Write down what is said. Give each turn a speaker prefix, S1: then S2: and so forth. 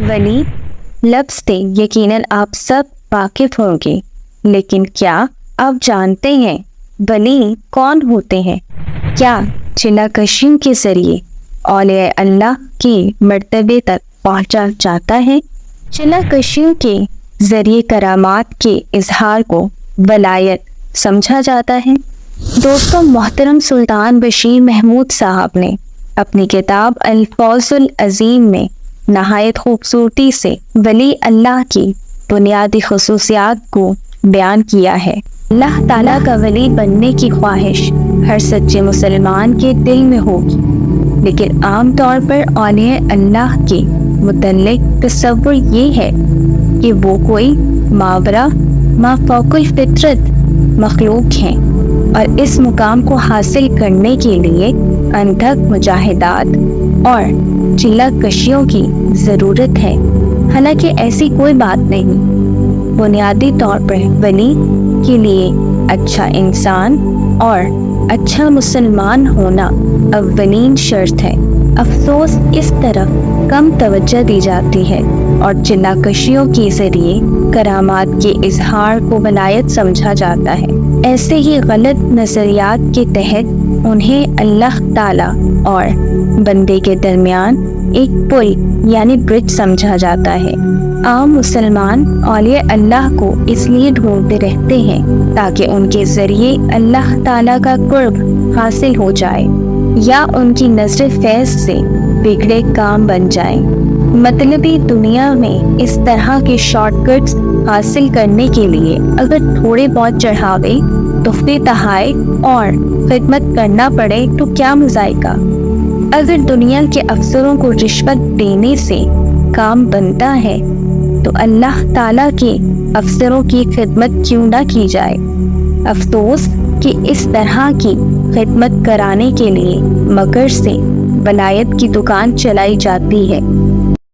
S1: ولی لفظ سے یقیناً آپ سب واقف ہوں گے، لیکن کیا آپ جانتے ہیں ولی کون ہوتے ہیں؟ کیا چلا کشیوں کے ذریعے اولیاء اللہ کے مرتبے تک پہنچا جاتا ہے؟ چلا کشیوں کے ذریعے کرامات کے اظہار کو ولایت سمجھا جاتا ہے؟ دوستوں، محترم سلطان بشیر محمود صاحب نے اپنی کتاب الفوز العظیم میں نہایت خوبصورتی سے ولی اللہ کی بنیادی خصوصیات کو بیان کیا ہے۔ اللہ تعالیٰ کا ولی بننے کی خواہش ہر سچے مسلمان کے دل میں ہوگی، لیکن عام طور پر اولیاء اللہ کے متعلق تصور یہ ہے کہ وہ کوئی ماورا ما فوق الفطرت مخلوق ہیں اور اس مقام کو حاصل کرنے کے لیے انتھک مجاہدات اور چلا کشیوں کی ضرورت ہے۔ حالانکہ ایسی کوئی بات نہیں۔ بنیادی طور پر ولی کے لیے اچھا انسان اور اچھا مسلمان ہونا اولین شرط ہے۔ افسوس اس طرف کم توجہ دی جاتی ہے اور چلا کشیوں کے ذریعے کرامات کے اظہار کو ولایت سمجھا جاتا ہے۔ ایسے ہی غلط نظریات کے تحت انہیں اللہ تعالیٰ اور بندے کے درمیان ایک پل یعنی برج سمجھا جاتا ہے۔ عام مسلمان اولیاء اللہ کو اس لیے ڈھونڈتے رہتے ہیں تاکہ ان کے ذریعے اللہ تعالیٰ کا قرب حاصل ہو جائے یا ان کی نظر فیض سے بگڑے کام بن جائیں۔ مطلبی دنیا میں اس طرح کے شارٹ کٹس حاصل کرنے کے لیے اگر تھوڑے بہت چڑھاوے، تحفے، تحائف اور خدمت کرنا پڑے تو کیا مذائقہ۔ اگر دنیا کے افسروں کو رشوت دینے سے کام بنتا ہے تو اللہ تعالیٰ کے افسروں کی خدمت کیوں نہ کی جائے۔ افسوس کہ اس طرح کی خدمت کرانے کے لیے مکر سے ولایت کی دکان چلائی جاتی ہے۔